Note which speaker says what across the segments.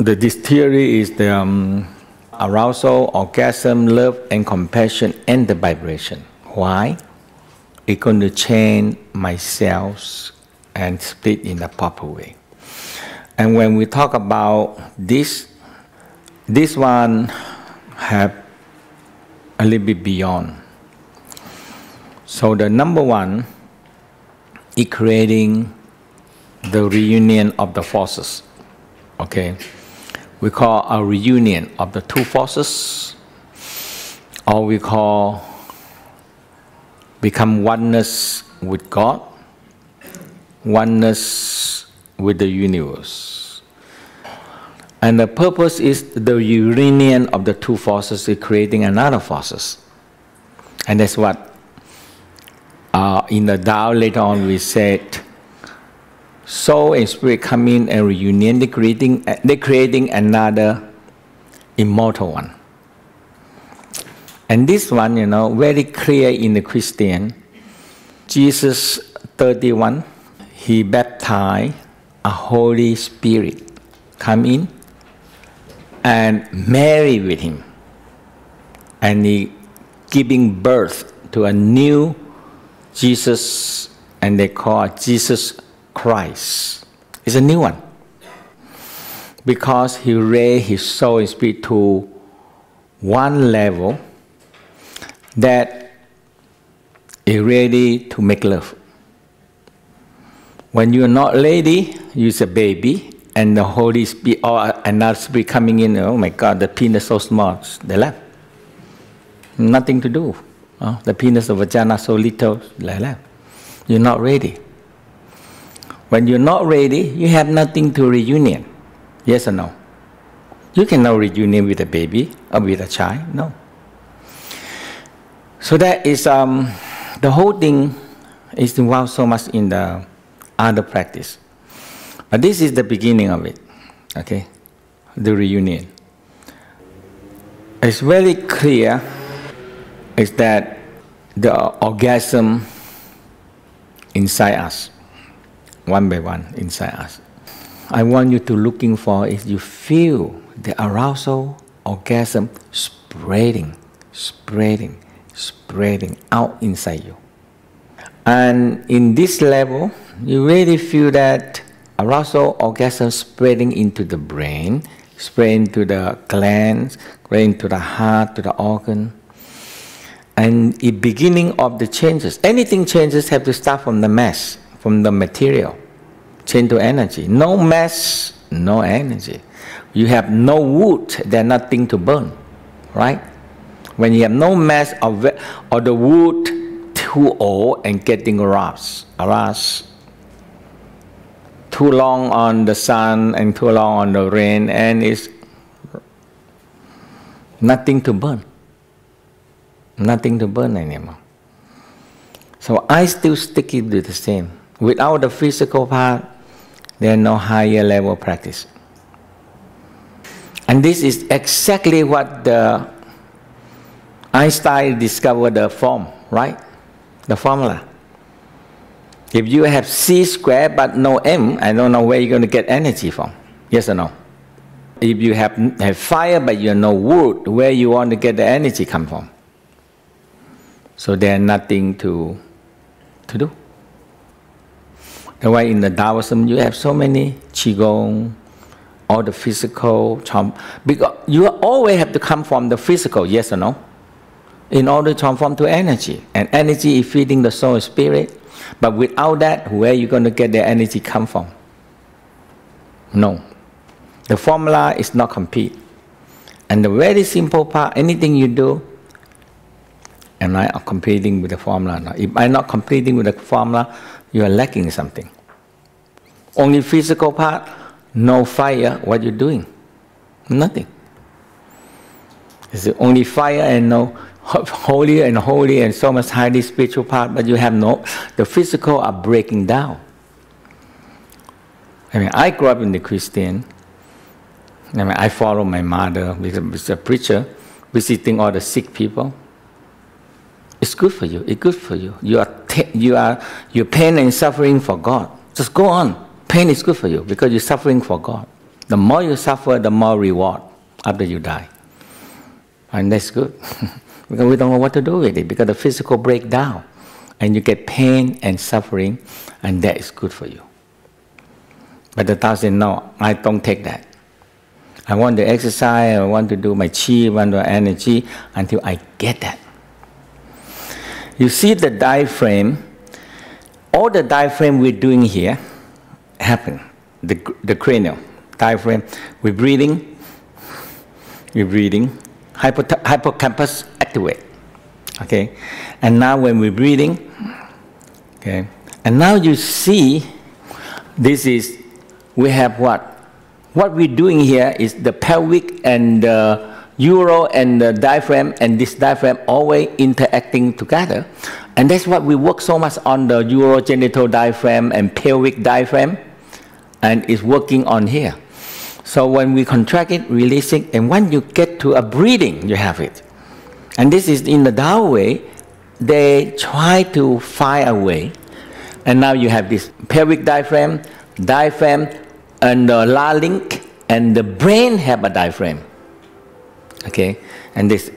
Speaker 1: This theory is the arousal, orgasm, love, and compassion, and the vibration. Why? It's going to change my cells and split in a proper way. And when we talk about this one have a little bit beyond. So the number one is creating the reunion of the forces. Okay, we call a reunion of the two forces, or we call become oneness with God, oneness with the universe. And the purpose is the reunion of the two forces is creating another forces. And that's what in the Tao later on we said, soul and spirit come in and reunion, they're creating another immortal one. And this one, very clear in the Christian. Jesus 31, he baptized a Holy Spirit, come in and marry with him. And he giving birth to a new Jesus, and they call it Jesus Christ. It's a new one. Because he raised his soul and spirit to one level that is ready to make love. When you are not ready, you're a baby, and the Holy Spirit or another spirit coming in, oh my God, the penis so small, they left. Nothing to do. The penis of vagina so little, they left. You're not ready. When you're not ready, you have nothing to reunion. Yes or no? You cannot reunion with a baby or with a child. No. So that is the whole thing is involved so much in the other practice. But this is the beginning of it. Okay, the reunion. It's very clear. Is that the orgasm inside us, one by one inside us. I want you to looking for is you feel the arousal, orgasm spreading out inside you. And in this level, you really feel that arousal, orgasm spreading into the brain, spreading to the glands, spreading to the heart, to the organ. And the beginning of the changes, anything changes have to start from the mass, from the material, change to energy. No mass, no energy. You have no wood, there's nothing to burn, right? When you have no mass or the wood too old and getting rust, too long on the sun and too long on the rain, and it's nothing to burn. Nothing to burn anymore. So I still stick it with the same. Without the physical part, there is no higher level practice. And this is exactly what the Einstein discovered the form, right? The formula. If you have C squared but no M, I don't know where you're going to get energy from. Yes or no? If you have fire but you have no wood, where you want to get the energy come from? So there's nothing to do. That's why in the Taoism you have so many Qigong, all the physical, because you always have to come from the physical, yes or no? In order to transform to energy. And energy is feeding the soul and spirit. But without that, where are you going to get the energy come from? No. The formula is not complete. And the very simple part, anything you do, am I completing with the formula? No. If I'm not completing with the formula, you are lacking something. Only physical part, no fire, what are you doing? Nothing. It's only fire and no holy and so much highly spiritual part, but you have no, the physical are breaking down. I mean, I grew up in the Christian. I mean, I follow my mother with a preacher, visiting all the sick people. It's good for you. It's good for you. You're pain and suffering for God. Just go on. Pain is good for you because you're suffering for God. The more you suffer, the more reward after you die. And that's good. Because we don't know what to do with it, because the physical breakdown. And you get pain and suffering, and that is good for you. But the Tao said, no, I don't take that. I want to exercise, I want to do my chi, I want to energy, until I get that. You see the diaphragm, all the diaphragm we're doing here happen. The cranial diaphragm, we're breathing, hippocampus activate. Okay, and now when we're breathing, okay, and now you see, this is, we have what? What we're doing here is the pelvic and the euro and the diaphragm and this diaphragm always interacting together. And that's what we work so much on, the urogenital diaphragm and pelvic diaphragm, and it's working on here. So when we contract it, release it, and when you get to a breathing, you have it. And this is in the Tao way, they try to find a way. And now you have this pelvic diaphragm, and the larynx, and the brain have a diaphragm. Okay, and this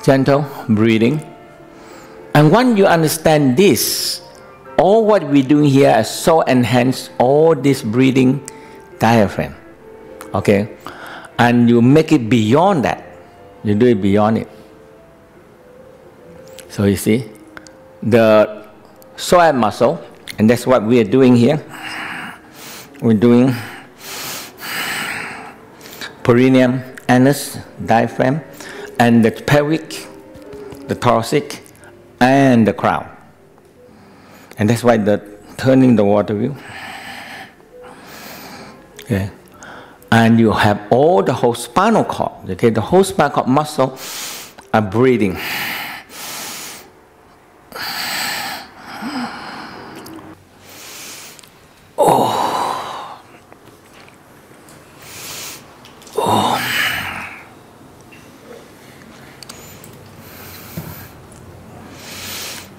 Speaker 1: gentle breathing. And once you understand this, all what we're doing here is so enhanced all this breathing diaphragm. Okay, and you make it beyond that. You do it beyond it. So you see, the psoas muscle, and that's what we are doing here. We're doing perineum, anus, diaphragm, and the pelvic, the thoracic, and the crown. And that's why the turning the water wheel. Okay. And you have all the whole spinal cord. Okay, the whole spinal cord muscle are breathing.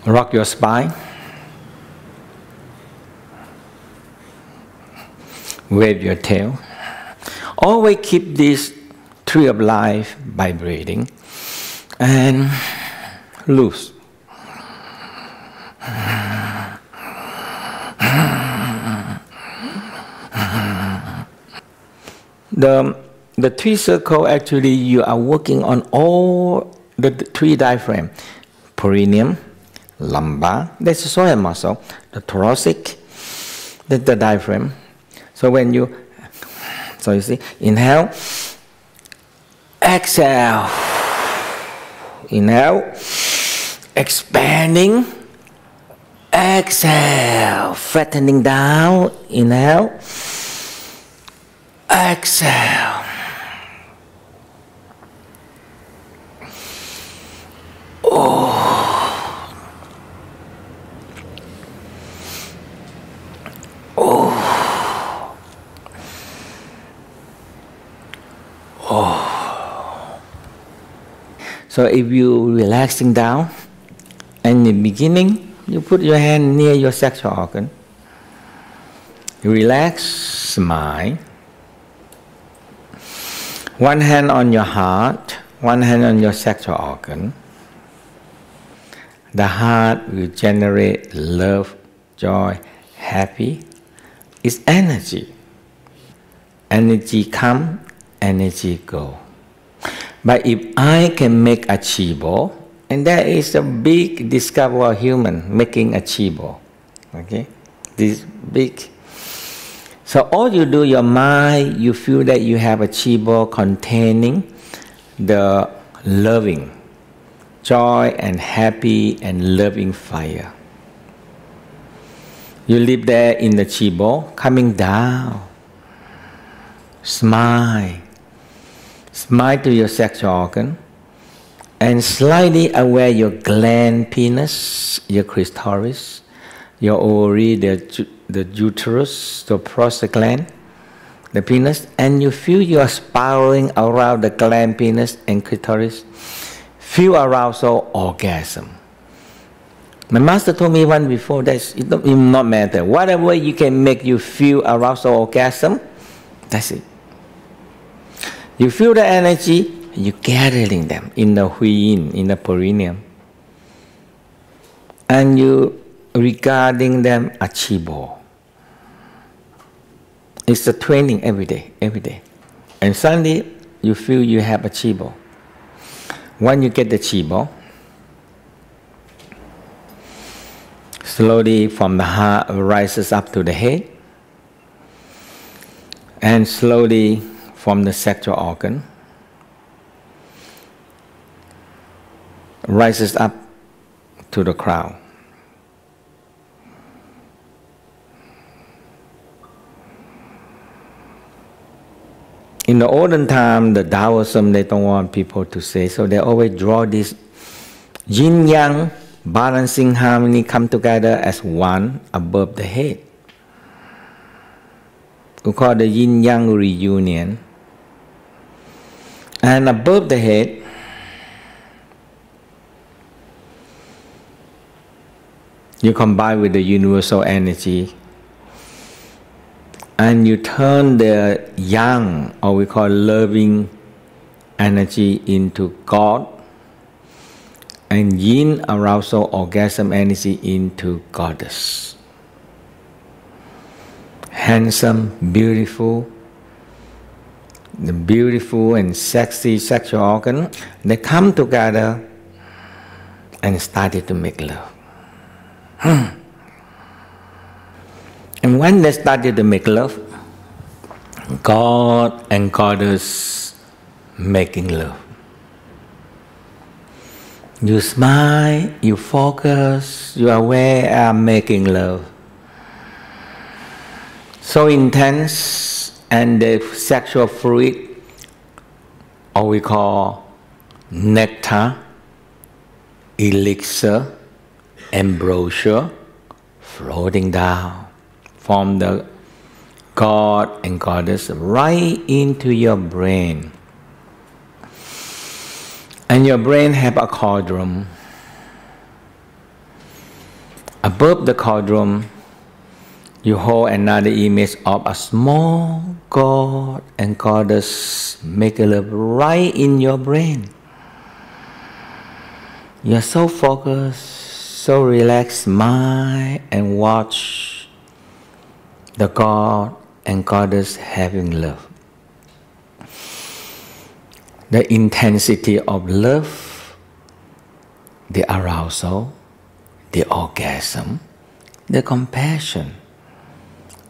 Speaker 1: Rock your spine. Wave your tail. Always keep this tree of life vibrating and loose. The three circle, actually you are working on all the three diaphragm. Perineum, lumbar, that's the psoas muscle, the thoracic, that's the diaphragm. So when you, so you see, inhale, exhale, inhale, expanding, exhale, flattening down, inhale, exhale. So if you relaxing down, and in the beginning, you put your hand near your sexual organ. You relax, smile. One hand on your heart, one hand on your sexual organ. The heart will generate love, joy, happy. It's energy. Energy come, energy go. But if I can make a chi ball, and that is a big discovery of human, making a chi ball. Okay? This big. So all you do, your mind, you feel that you have a chi ball containing the loving, joy and happy and loving fire. You live there in the chi ball, coming down. Smile. Smile to your sexual organ, and slightly aware your gland, penis, your clitoris, your ovary, the uterus, the prostate gland, the penis, and you feel you are spiraling around the gland, penis, and clitoris. Feel arousal, orgasm. My master told me one before that it will not matter. Whatever you can make you feel arousal, orgasm, that's it. You feel the energy, you gathering them in the yin, in the perineum. And you regarding them as chibo. It's a training every day, every day. And suddenly you feel you have a chibo. When you get the chibo, slowly from the heart rises up to the head, and slowly from the sexual organ rises up to the crown. In the olden time, the Taoism, they don't want people to say, so they always draw this yin-yang balancing harmony come together as one above the head. We call the yin-yang reunion. And above the head, you combine with the universal energy, and you turn the yang, or we call loving energy, into God, and yin, arousal, orgasm energy, into goddess. Handsome, beautiful, the beautiful and sexy sexual organ, they come together and started to make love. And when they started to make love, God and Goddess making love. You smile, you focus, you are aware, I'm making love. So intense, and the sexual fluid, or we call nectar, elixir, ambrosia, floating down from the God and Goddess right into your brain. And your brain have a cauldron. Above the cauldron, you hold another image of a small God and Goddess making love right in your brain. You are so focused, so relaxed mind, and watch the God and Goddess having love. The intensity of love, the arousal, the orgasm, the compassion,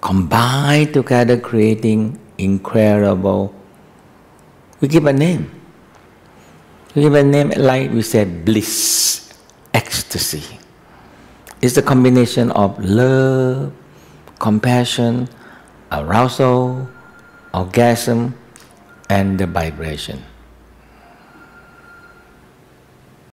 Speaker 1: combined together, creating incredible, we give a name. We give a name like we said, bliss, ecstasy. It's the combination of love, compassion, arousal, orgasm, and the vibration.